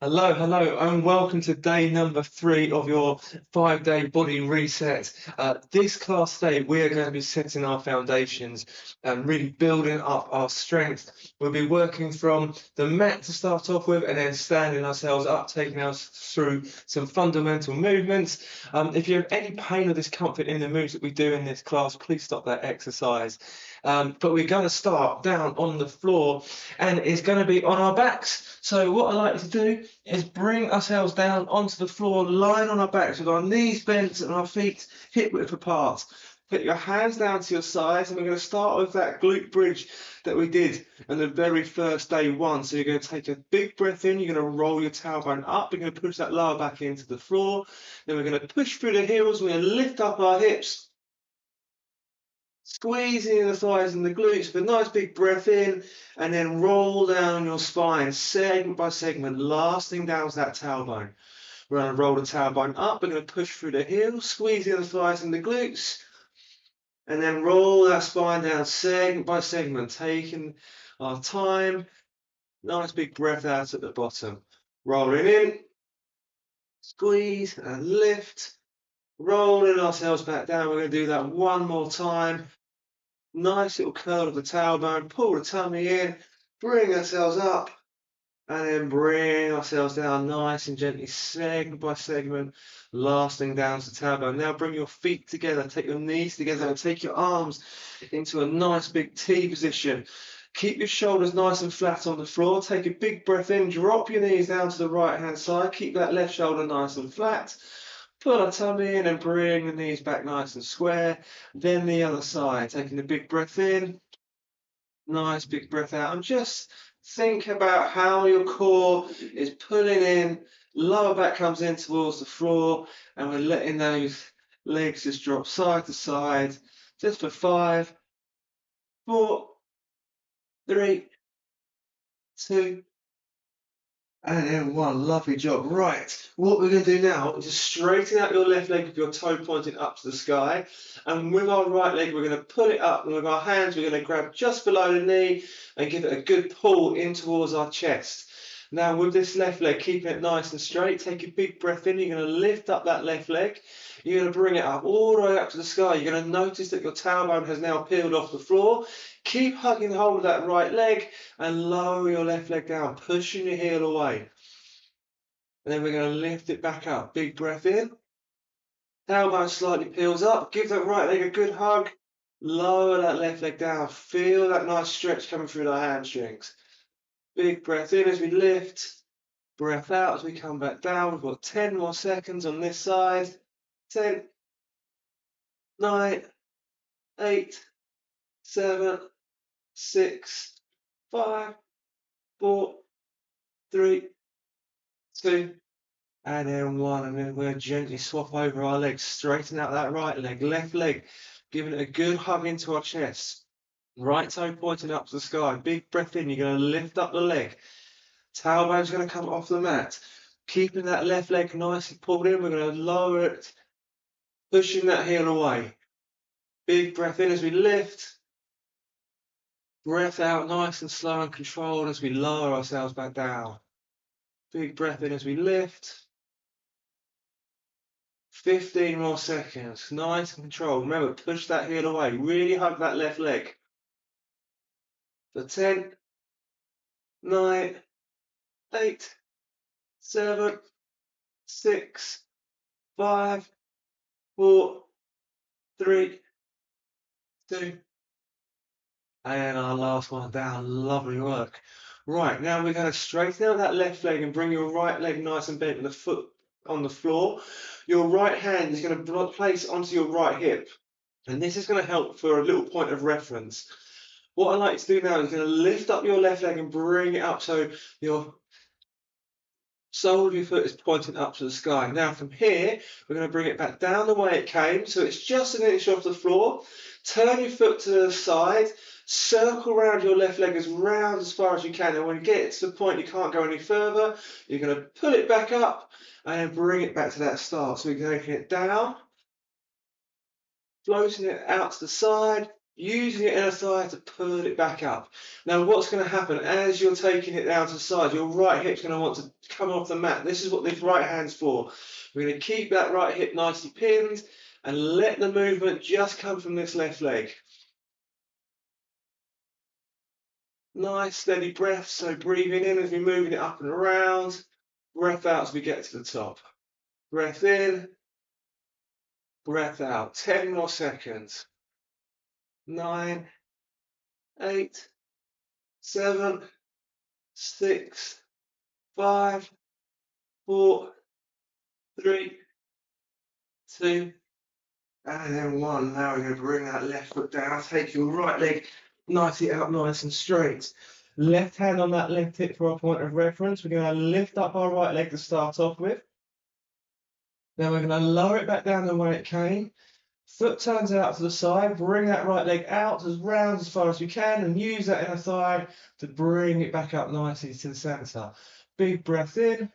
Hello, and welcome to day number 3 of your 5-day body reset. This class today, we are going to be setting our foundations and really building up our strength. We'll be working from the mat to start off with, and then standing ourselves up, taking us through some fundamental movements. If you have any pain or discomfort in the moves that we do in this class, please stop that exercise. But we're going to start down on the floor, and it's going to be on our backs. So what I like to do is bring ourselves down onto the floor, lying on our backs with our knees bent and our feet hip width apart. Put your hands down to your sides, and we're going to start with that glute bridge that we did on the very first day one. So you're going to take a big breath in, you're going to roll your tailbone up, you're going to push that lower back into the floor. Then we're going to push through the heels, we're going to lift up our hips, squeezing the thighs and the glutes with a nice big breath in, and then roll down your spine, segment by segment, last thing down is that tailbone. We're going to roll the tailbone up, we're going to push through the heels, squeezing the thighs and the glutes, and then roll that spine down segment by segment, taking our time. Nice big breath out at the bottom. Rolling in, squeeze and lift, rolling ourselves back down. We're going to do that one more time. Nice little curl of the tailbone, pull the tummy in, bring ourselves up, and then bring ourselves down nice and gently, segment by segment, last thing down to the tailbone. Now bring your feet together, take your knees together, and take your arms into a nice big T position. Keep your shoulders nice and flat on the floor. Take a big breath in, drop your knees down to the right-hand side. Keep that left shoulder nice and flat. Pull our tummy in and bring the knees back nice and square. Then the other side, taking a big breath in, nice big breath out, and just think about how your core is pulling in, lower back comes in towards the floor, and we're letting those legs just drop side to side, just for 5, 4, 3, 2, and then 1. Lovely job. Right, what we're going to do now is just straighten out your left leg with your toe pointing up to the sky. And with our right leg, we're going to pull it up. And with our hands, we're going to grab just below the knee and give it a good pull in towards our chest. Now, with this left leg, keeping it nice and straight, take a big breath in. You're going to lift up that left leg. You're going to bring it up all the way up to the sky. You're going to notice that your tailbone has now peeled off the floor. Keep hugging hold of that right leg and lower your left leg down, pushing your heel away. And then we're going to lift it back up. Big breath in. Tailbone slightly peels up. Give that right leg a good hug. Lower that left leg down. Feel that nice stretch coming through the hamstrings. Big breath in as we lift. Breath out as we come back down. We've got 10 more seconds on this side. 10, 9, 8, 7, 6, 5, 4, 3, 2, and then 1. And then we're going to gently swap over our legs. Straighten out that right leg, left leg, giving it a good hug into our chest. Right toe pointing up to the sky. Big breath in. You're going to lift up the leg. Tailbone's going to come off the mat. Keeping that left leg nicely pulled in. We're going to lower it, pushing that heel away. Big breath in as we lift. Breath out nice and slow and controlled as we lower ourselves back down. Big breath in as we lift. 15 more seconds. Nice and controlled. Remember, push that heel away. Really hug that left leg. For 10, 9, 8, 7, 6, 5, 4, 3, 2, and our last one down. Lovely work. Right, now we're going to straighten out that left leg and bring your right leg nice and bent with the foot on the floor. Your right hand is going to place onto your right hip. And this is going to help for a little point of reference. What I like to do now is going to lift up your left leg and bring it up so your sole of your foot is pointing up to the sky. Now from here, we're going to bring it back down the way it came, so it's just an inch off the floor. Turn your foot to the side, circle around your left leg as round as far as you can, and when you get to the point you can't go any further, you're going to pull it back up and then bring it back to that start. So we're taking it down, floating it out to the side, using your inner thigh to pull it back up. Now, what's going to happen as you're taking it down to the side, your right hip's going to want to come off the mat. This is what this right hand's for. We're going to keep that right hip nicely pinned and let the movement just come from this left leg. Nice, steady breath. So breathing in as we're moving it up and around. Breath out as we get to the top. Breath in. Breath out. 10 more seconds. 9, 8, 7, 6, 5, 4, 3, 2, and then 1. Now we're going to bring that left foot down. Take your right leg nicely out, nice and straight. Left hand on that left hip for our point of reference. We're going to lift up our right leg to start off with. Then we're going to lower it back down the way it came. Foot turns out to the side. Bring that right leg out as round as far as we can and use that inner thigh to bring it back up nicely to the center. Big breath in.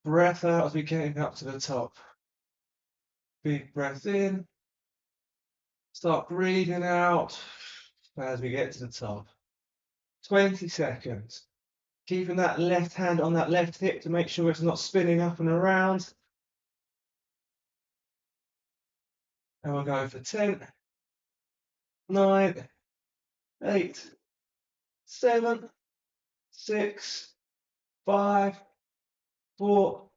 Breath out as we get up to the top. Big breath in. Start breathing out as we get to the top. 20 seconds. Keeping that left hand on that left hip to make sure it's not spinning up and around. And we'll go for 10, 9, 8, 7, 6, 5, 4,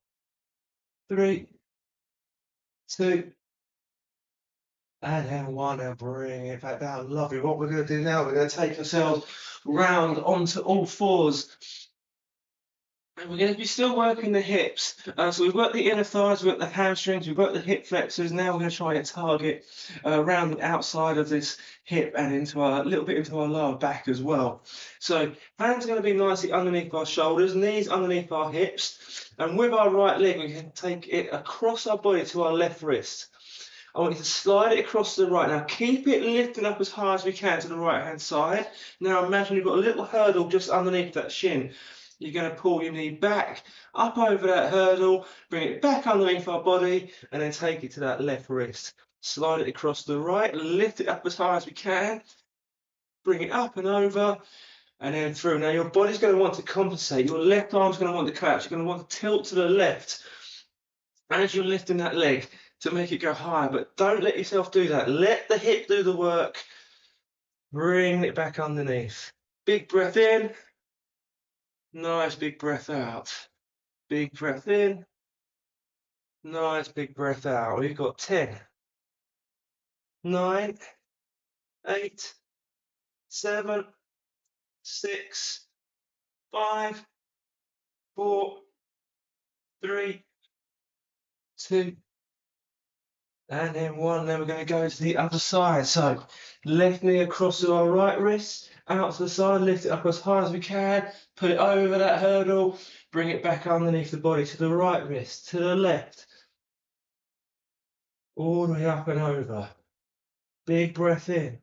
3, 2, and then 1, and bring it back down. Lovely. What we're going to do now, we're going to take ourselves round onto all fours. And we're going to be still working the hips. So we've got the inner thighs, we've got the hamstrings, we've got the hip flexors. Now we're going to try and target around the outside of this hip and into a little bit into our lower back as well. So hands are going to be nicely underneath our shoulders, knees underneath our hips. And with our right leg, we can take it across our body to our left wrist. I want you to slide it across to the right. Now keep it lifted up as high as we can to the right hand side. Now imagine you've got a little hurdle just underneath that shin. You're going to pull your knee back, up over that hurdle, bring it back underneath our body, and then take it to that left wrist. Slide it across to the right, lift it up as high as we can, bring it up and over, and then through. Now your body's going to want to compensate. Your left arm's going to want to collapse. You're going to want to tilt to the left as you're lifting that leg to make it go higher, but don't let yourself do that. Let the hip do the work. Bring it back underneath. Big breath in. Nice big breath out. Big breath in. Nice big breath out. We've got 10, 9, 8, 7, 6, 5, 4, 3, 2, and then 1. Then we're going to go to the other side. So left knee across to our right wrist, out to the side, lift it up as high as we can, put it over that hurdle, bring it back underneath the body to the right wrist, to the left, all the way up and over. Big breath in.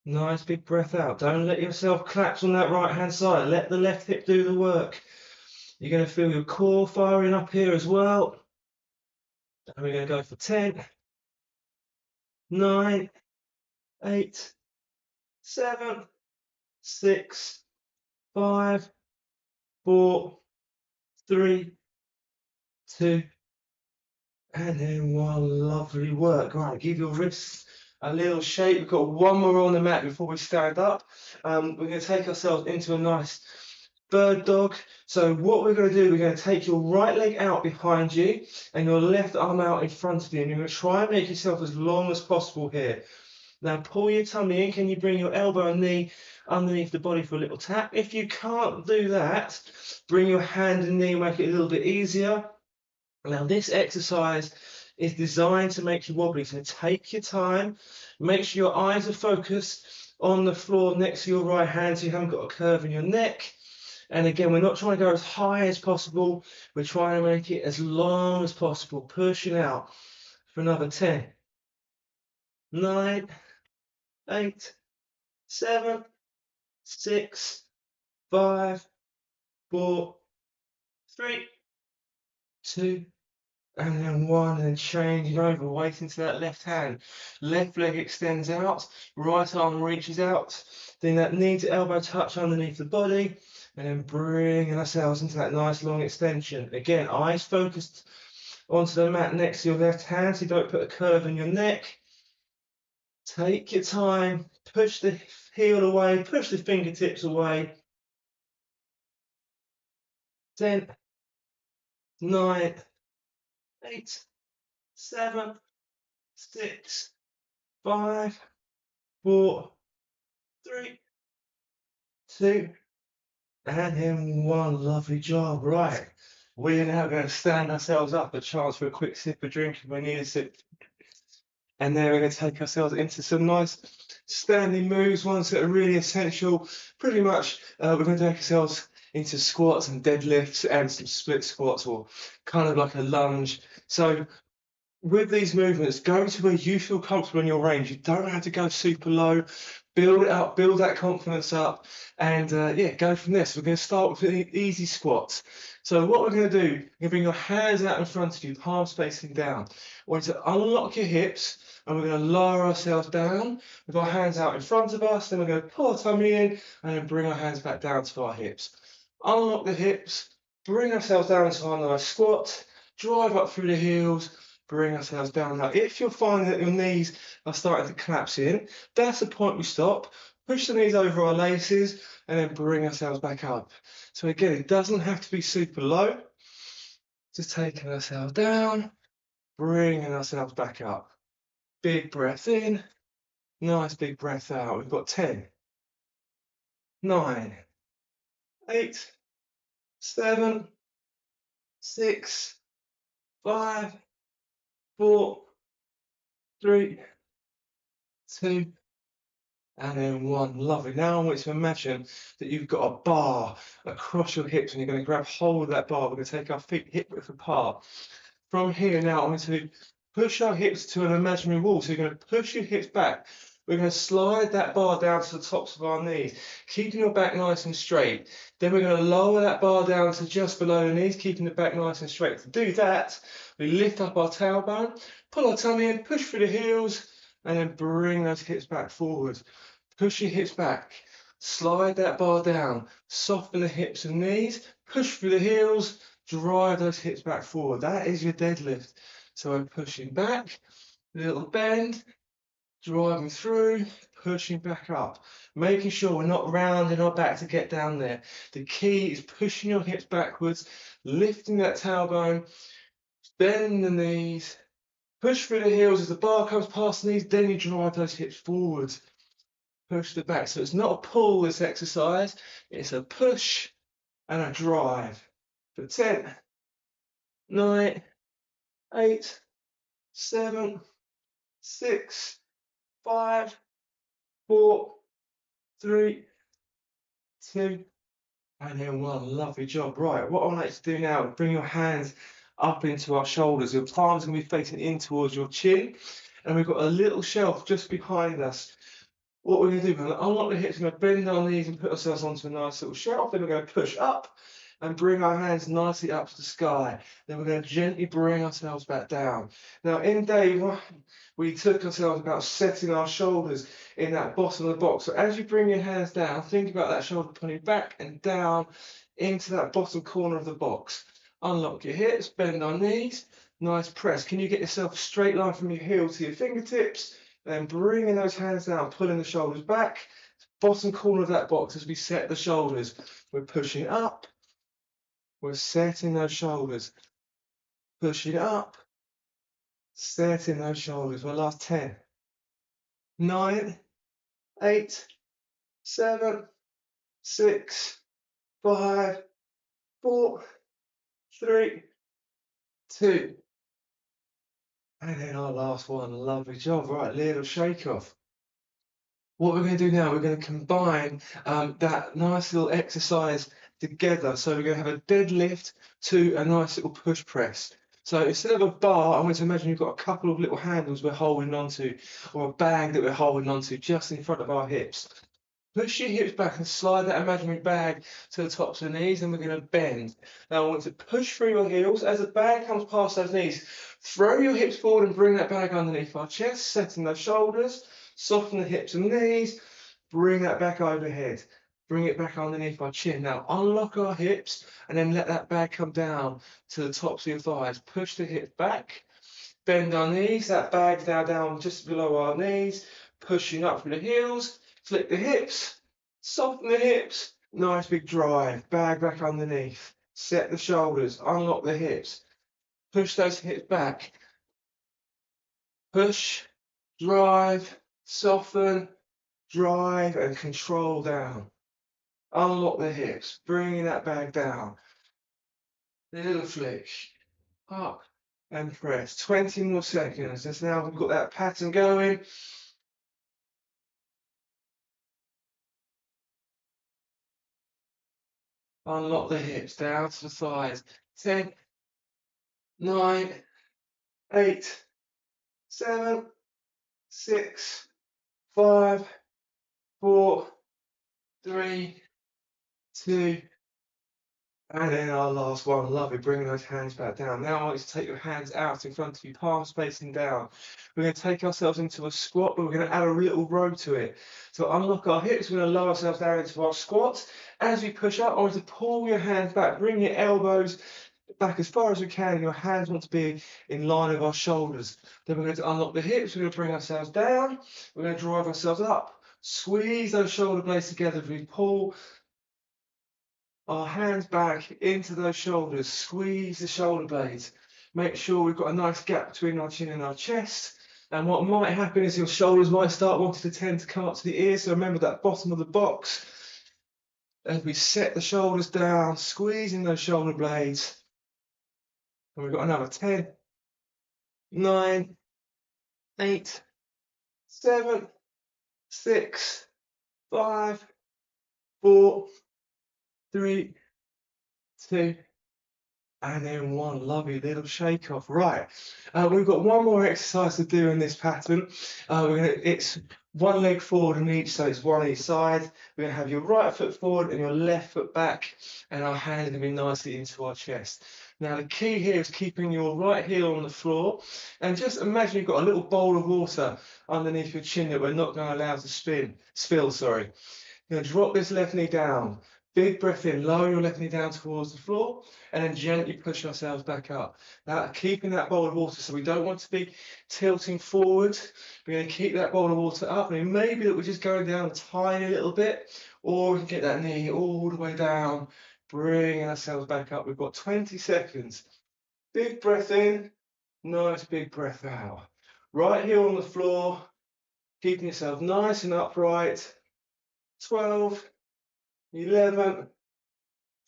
Nice big breath out. Don't let yourself collapse on that right hand side. Let the left hip do the work. You're going to feel your core firing up here as well. And we're going to go for 10, 9, 8, 7, 6, 5, 4, 3, 2, and then 1. Lovely work. Right, give your wrists a little shake. We've got 1 more on the mat before we stand up. We're going to take ourselves into a nice bird dog. So what we're going to do, we're going to take your right leg out behind you and your left arm out in front of you. And you're going to try and make yourself as long as possible here. Now pull your tummy in. Can you bring your elbow and knee underneath the body for a little tap? If you can't do that, bring your hand and knee, make it a little bit easier. Now this exercise is designed to make you wobbly, so take your time. Make sure your eyes are focused on the floor next to your right hand so you haven't got a curve in your neck. And again, we're not trying to go as high as possible. We're trying to make it as long as possible, pushing out for another 10, 9, 8, 7, 6, 5, 4, 3, 2, and then one, and then changing over, weight into that left hand. Left leg extends out, right arm reaches out, then that knee to elbow touch underneath the body, and then bringing ourselves into that nice long extension. Again, eyes focused onto the mat next to your left hand, so you don't put a curve in your neck. Take your time, push the heel away, push the fingertips away. 10, 9, 8, 7, 6, 5, 4, 3, 2, and then one. Lovely job. Right. We're now going to stand ourselves up, a chance for a quick sip of drink if we need a sip. And then we're going to take ourselves into some nice standing moves, ones that are really essential. Pretty much, we're going to take ourselves into squats and deadlifts and some split squats, or kind of like a lunge. So with these movements, go to where you feel comfortable in your range. You don't have to go super low. Build it up, build that confidence up, and yeah, go from this. We're going to start with the easy squats. So what we're going to do, you're going to bring your hands out in front of you, palms facing down. We're going to unlock your hips, and we're going to lower ourselves down with our hands out in front of us. Then we're going to pull our tummy in, and then bring our hands back down to our hips. Unlock the hips, bring ourselves down to our nice squat, drive up through the heels, bring ourselves down. Now, if you're finding that your knees are starting to collapse in, that's the point we stop. Push the knees over our laces and then bring ourselves back up. So again, it doesn't have to be super low. Just taking ourselves down, bringing ourselves back up. Big breath in, nice big breath out. We've got 10, 9, 8, 7, 6, 5, 4, 3, 2, and then one. Lovely. Now I want you to imagine that you've got a bar across your hips and you're going to grab hold of that bar. We're going to take our feet hip width apart. From here now, I'm going to push our hips to an imaginary wall. So you're going to push your hips back. We're going to slide that bar down to the tops of our knees, keeping your back nice and straight. Then we're going to lower that bar down to just below the knees, keeping the back nice and straight. To do that, we lift up our tailbone, pull our tummy in, push through the heels, and then bring those hips back forward. Push your hips back, slide that bar down, soften the hips and knees, push through the heels, drive those hips back forward. That is your deadlift. So I'm pushing back, little bend, driving through, pushing back up, making sure we're not rounding our back to get down there. The key is pushing your hips backwards, lifting that tailbone, bend the knees, push through the heels as the bar comes past the knees, then you drive those hips forward. Push the back. So it's not a pull, this exercise, it's a push and a drive. For 10, 9, 8, 7, 6, 5, 4, 3, 2, and then one. Lovely job. Right, what I want you to do now is bring your hands up into our shoulders. Your palms are going to be facing in towards your chin, and we've got a little shelf just behind us. What we're going to do, we're going to unlock the hips, we're going to bend our knees and put ourselves onto a nice little shelf. Then we're going to push up and bring our hands nicely up to the sky. Then we're going to gently bring ourselves back down. Now, in day one, we took ourselves about setting our shoulders in that bottom of the box. So as you bring your hands down, think about that shoulder pointing back and down into that bottom corner of the box. Unlock your hips, bend our knees, nice press. Can you get yourself a straight line from your heel to your fingertips? Then bringing those hands down, pulling the shoulders back. Bottom corner of that box as we set the shoulders. We're pushing up. We're setting those shoulders. Pushing up. Setting those shoulders. Well, last 10, 9, 8, 7, 6, 5, 4, 3, 2. And then our last one. Lovely job. Right, little shake off. What we're going to do now, we're going to combine that nice little exercise together. So we're going to have a deadlift to a nice little push press. So instead of a bar, I want you to imagine you've got a couple of little handles we're holding onto, or a bag that we're holding onto just in front of our hips. Push your hips back and slide that imaginary bag to the tops of the knees, and we're going to bend. Now I want to push through your heels. As the bag comes past those knees, throw your hips forward and bring that bag underneath our chest, setting those shoulders, soften the hips and knees, bring that back overhead. Bring it back underneath our chin. Now unlock our hips and then let that bag come down to the tops of your thighs. Push the hips back, bend our knees. That bag's now down just below our knees, pushing up through the heels. Flick the hips, soften the hips. Nice big drive, bag back underneath. Set the shoulders, unlock the hips. Push those hips back. Push, drive, soften, drive, and control down. Unlock the hips, bringing that bag down. Little flick, up and press. 20 more seconds. Just now we've got that pattern going. Unlock the hips, down to the thighs. 10, 9, 8, 7, 6, 5, 4, 3, 2, and then our last one. Lovely, bringing those hands back down. Now I want you to take your hands out in front of you, palms facing down. We're going to take ourselves into a squat, but we're going to add a little row to it. So unlock our hips, we're going to lower ourselves down into our squat. As we push up, I want you to pull your hands back, bring your elbows back as far as we can. Your hands want to be in line with our shoulders. Then we're going to unlock the hips, we're going to bring ourselves down, we're going to drive ourselves up. Squeeze those shoulder blades together as we pull our hands back into those shoulders, squeeze the shoulder blades. Make sure we've got a nice gap between our chin and our chest. And what might happen is your shoulders might start wanting to tend to come up to the ears. So remember that bottom of the box. As we set the shoulders down, squeezing those shoulder blades. And we've got another 10, 9, 8, 7, 6, 5, 4, 3, 2, and then one. Lovely little shake off. Right, we've got one more exercise to do in this pattern. It's one leg forward on each, so it's one each side. We're going to have your right foot forward and your left foot back, and our hands are going to be nicely into our chest. Now the key here is keeping your right heel on the floor, and just imagine you've got a little bowl of water underneath your chin that we're not going to allow to spill. Sorry. You're going to drop this left knee down. Big breath in, lower your left knee down towards the floor, and then gently push ourselves back up. Now, keeping that bowl of water, so we don't want to be tilting forward. We're going to keep that bowl of water up, and it may be that we're just going down a tiny little bit, or we can get that knee all the way down, bringing ourselves back up. We've got 20 seconds. Big breath in, nice big breath out. Right heel on the floor, keeping yourself nice and upright. 12, 11,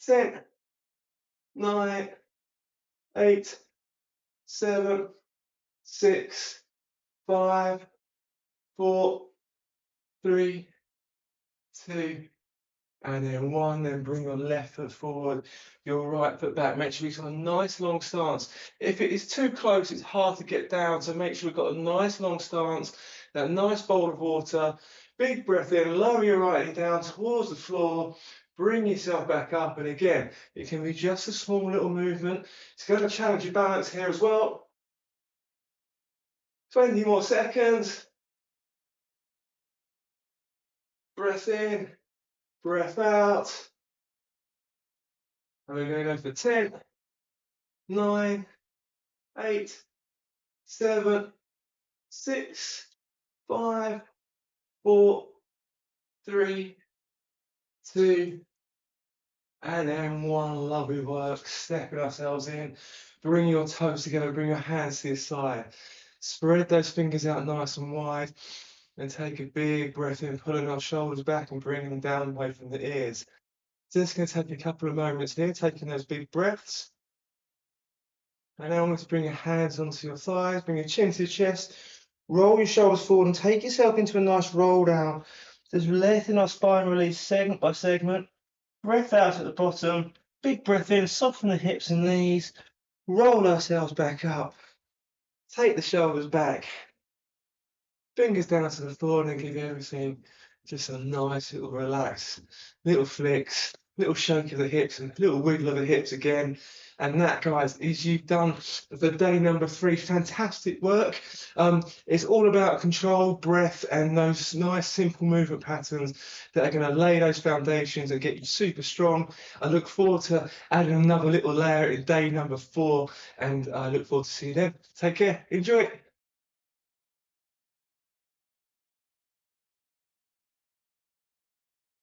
10, 9, 8, 7, 6, 5, 4, 3, 2, and then 1. Then bring your left foot forward, your right foot back. Make sure you've got a nice long stance. If it is too close, it's hard to get down, so make sure we've got a nice long stance, that nice bowl of water. Big breath in, lower your right knee down towards the floor, bring yourself back up, and again, it can be just a small little movement. It's going to challenge your balance here as well. 20 more seconds. Breath in, breath out. And we're going to go for 10, 9, 8, 7, 6, 5, 4, 3, 2, and then 1. Lovely work. Stepping ourselves in. Bring your toes together. Bring your hands to your side. Spread those fingers out nice and wide. And take a big breath in, pulling our shoulders back and bringing them down away from the ears. Just going to take a couple of moments here, taking those big breaths. And now I want to bring your hands onto your thighs, bring your chin to your chest, roll your shoulders forward and take yourself into a nice roll down. Just letting our spine release segment by segment. Breath out at the bottom, big breath in, soften the hips and knees, roll ourselves back up. Take the shoulders back, fingers down to the floor, and then give everything Just a nice little relax, little flicks, little shake of the hips and little wiggle of the hips again. And that, guys, is you've done the day number 3. Fantastic work. It's all about control, breath, and those nice simple movement patterns that are going to lay those foundations and get you super strong. I look forward to adding another little layer in day number 4, and I look forward to seeing you then. Take care. Enjoy.